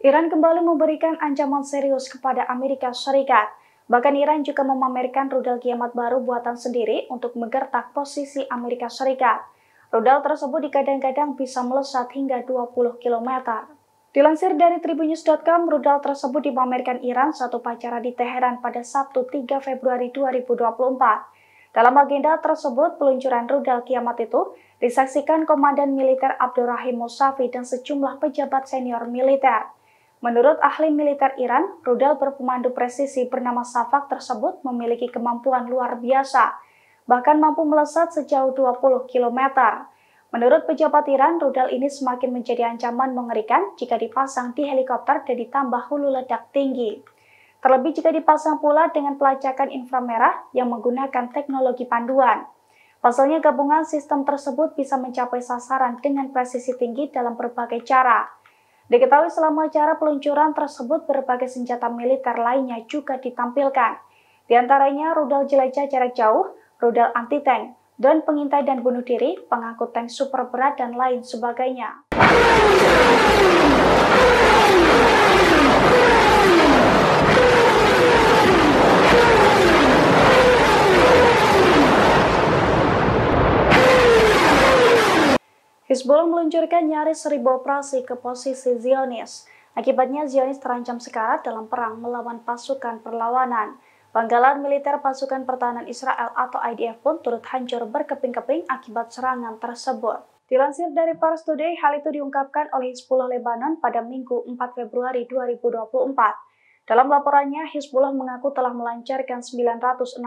Iran kembali memberikan ancaman serius kepada Amerika Serikat. Bahkan Iran juga memamerkan rudal kiamat baru buatan sendiri untuk menggertak posisi Amerika Serikat. Rudal tersebut digadang-gadang bisa melesat hingga 20 km. Dilansir dari tribunnews.com, rudal tersebut dipamerkan Iran saat upacara di Teheran pada Sabtu 3 Februari 2024. Dalam agenda tersebut, peluncuran rudal kiamat itu disaksikan Komandan Militer Abdurrahim Mousavi dan sejumlah pejabat senior militer. Menurut ahli militer Iran, rudal berpemandu presisi bernama Shafaq tersebut memiliki kemampuan luar biasa, bahkan mampu melesat sejauh 20 km. Menurut pejabat Iran, rudal ini semakin menjadi ancaman mengerikan jika dipasang di helikopter dan ditambah hulu ledak tinggi. Terlebih jika dipasang pula dengan pelacakan inframerah yang menggunakan teknologi panduan. Pasalnya gabungan sistem tersebut bisa mencapai sasaran dengan presisi tinggi dalam berbagai cara. Diketahui selama acara peluncuran tersebut berbagai senjata militer lainnya juga ditampilkan. Di antaranya rudal jelajah jarak jauh, rudal anti-tank, drone pengintai dan bunuh diri, pengangkut tank super berat, dan lain sebagainya. Hizbullah meluncurkan nyaris 1000 operasi ke posisi Zionis. Akibatnya Zionis terancam sekarat dalam perang melawan pasukan perlawanan. Pangkalan militer pasukan pertahanan Israel atau IDF pun turut hancur berkeping-keping akibat serangan tersebut. Dilansir dari Pars Today, hal itu diungkapkan oleh Hizbullah Lebanon pada Minggu 4 Februari 2024. Dalam laporannya, Hizbullah mengaku telah melancarkan 961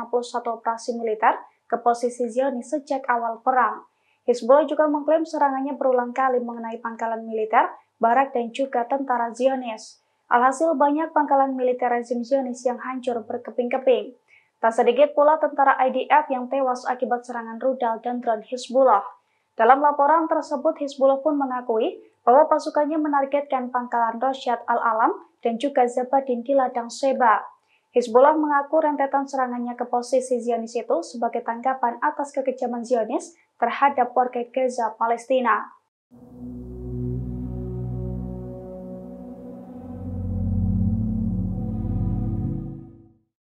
operasi militer ke posisi Zionis sejak awal perang. Hizbullah juga mengklaim serangannya berulang kali mengenai pangkalan militer, barak, dan juga tentara Zionis. Alhasil banyak pangkalan militer rezim Zionis yang hancur berkeping-keping. Tak sedikit pula tentara IDF yang tewas akibat serangan rudal dan drone Hizbullah. Dalam laporan tersebut, Hizbullah pun mengakui bahwa pasukannya menargetkan pangkalan Rosyad al-Alam dan juga Zabadin di ladang Sheba. Hizbullah mengaku rentetan serangannya ke posisi Zionis itu sebagai tanggapan atas kekejaman Zionis terhadap warga Gaza, Palestina.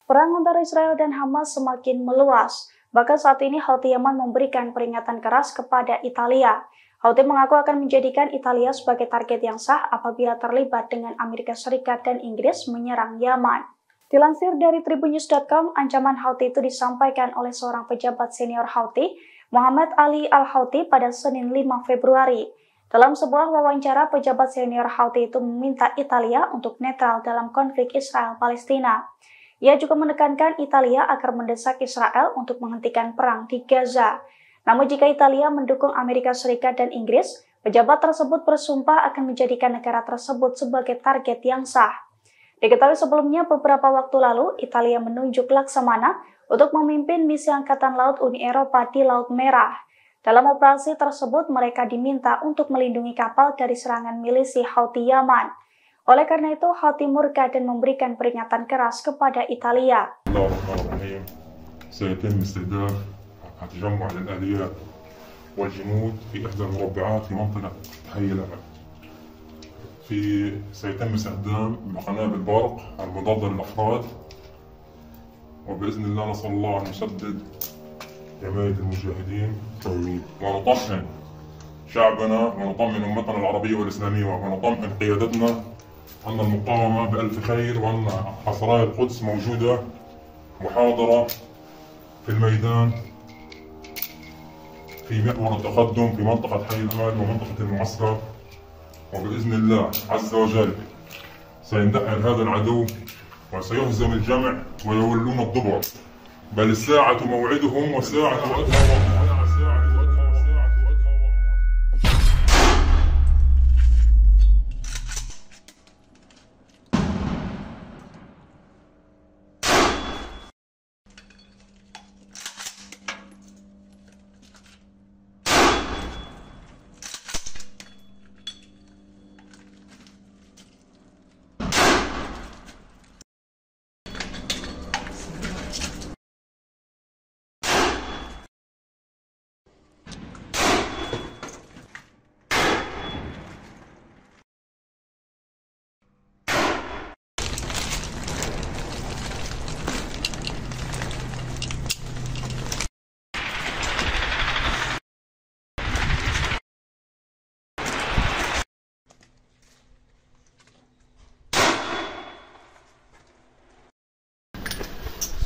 Perang antara Israel dan Hamas semakin meluas. Bahkan saat ini Houthi Yaman memberikan peringatan keras kepada Italia. Houthi mengaku akan menjadikan Italia sebagai target yang sah apabila terlibat dengan Amerika Serikat dan Inggris menyerang Yaman. Dilansir dari tribunnews.com, ancaman Houthi itu disampaikan oleh seorang pejabat senior Houthi, Muhammad Ali al-Houthi, pada Senin 5 Februari. Dalam sebuah wawancara, pejabat senior Houthi itu meminta Italia untuk netral dalam konflik Israel-Palestina. Ia juga menekankan Italia agar mendesak Israel untuk menghentikan perang di Gaza. Namun jika Italia mendukung Amerika Serikat dan Inggris, pejabat tersebut bersumpah akan menjadikan negara tersebut sebagai target yang sah. Diketahui sebelumnya beberapa waktu lalu, Italia menunjuk Laksamana untuk memimpin misi Angkatan Laut Uni Eropa di Laut Merah. Dalam operasi tersebut, mereka diminta untuk melindungi kapal dari serangan milisi Houthi Yaman. Oleh karena itu, Houthi murka dan memberikan peringatan keras kepada Italia. سيتم استهداف تجمع للآليات والجنود في إحدى المربعات في منطقة حي الأمل. سيتم استخدام قنابل برق المضادة للأفراد، وبإذن الله نسأل الله أن يسدد جماعة المجاهدين ونطمئن شعبنا ونطمئن أمتنا العربية والإسلامية ونطمئن قيادتنا أن المقاومة بألف خير وأن حصراء القدس موجودة محاضرة في الميدان في محور التقدم في منطقة حي الأمل ومنطقة المعسكر، وبإذن الله عز وجل سيندحر هذا العدو وسيهزم الجمع ويولون الدبر، بل الساعة موعدهم وساعة أدهى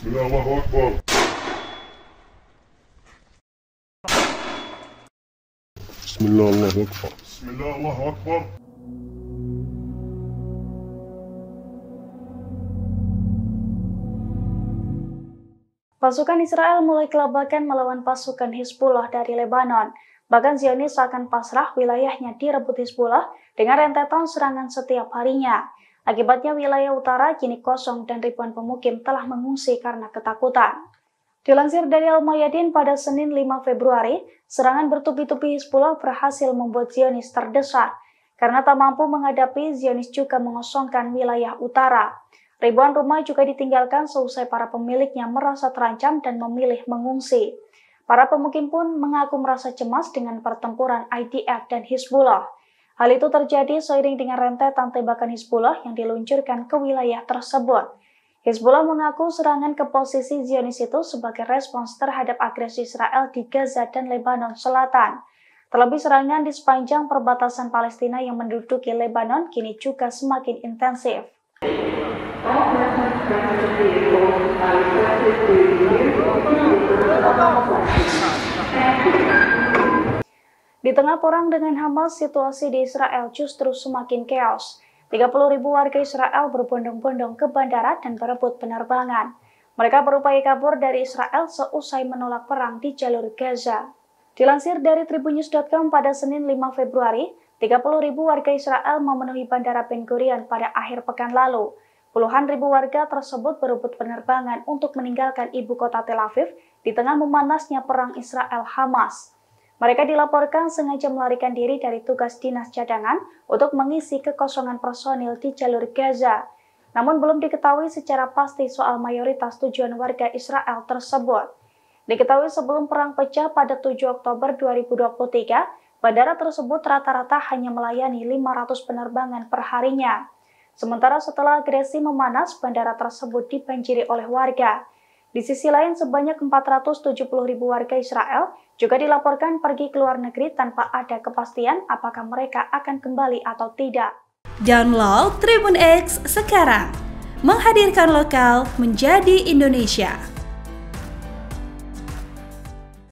بسم الله الله أكبر. بسم الله الله أكبر. بسم الله الله أكبر. Pasukan Israel mulai kelabakan melawan pasukan Hizbullah dari Lebanon. Bahkan Zionis akan pasrah wilayahnya direbut Hizbullah dengan rentetan serangan setiap harinya. Akibatnya wilayah utara kini kosong dan ribuan pemukim telah mengungsi karena ketakutan. Dilansir dari Al-Mayadin pada Senin 5 Februari, serangan bertubi-tubi Hizbullah berhasil membuat Zionis terdesak. Karena tak mampu menghadapi, Zionis juga mengosongkan wilayah utara. Ribuan rumah juga ditinggalkan seusai para pemiliknya merasa terancam dan memilih mengungsi. Para pemukim pun mengaku merasa cemas dengan pertempuran IDF dan Hizbullah. Hal itu terjadi seiring dengan rentetan tembakan Hizbullah yang diluncurkan ke wilayah tersebut. Hizbullah mengaku serangan ke posisi Zionis itu sebagai respons terhadap agresi Israel di Gaza dan Lebanon Selatan. Terlebih serangan di sepanjang perbatasan Palestina yang menduduki Lebanon kini juga semakin intensif. Di tengah perang dengan Hamas, situasi di Israel justru semakin chaos. 30.000 warga Israel berbondong-bondong ke bandara dan berebut penerbangan. Mereka berupaya kabur dari Israel seusai menolak perang di jalur Gaza. Dilansir dari Tribunnews.com pada Senin 5 Februari, 30.000 warga Israel memenuhi bandara Ben Gurion pada akhir pekan lalu. Puluhan ribu warga tersebut berebut penerbangan untuk meninggalkan ibu kota Tel Aviv di tengah memanasnya perang Israel-Hamas. Mereka dilaporkan sengaja melarikan diri dari tugas dinas cadangan untuk mengisi kekosongan personil di jalur Gaza. Namun belum diketahui secara pasti soal mayoritas tujuan warga Israel tersebut. Diketahui sebelum perang pecah pada 7 Oktober 2023, bandara tersebut rata-rata hanya melayani 500 penerbangan per harinya. Sementara setelah agresi memanas, bandara tersebut dibanjiri oleh warga. Di sisi lain, sebanyak 470.000 warga Israel juga dilaporkan pergi ke luar negeri tanpa ada kepastian apakah mereka akan kembali atau tidak. Download Tribun X sekarang, menghadirkan lokal menjadi Indonesia.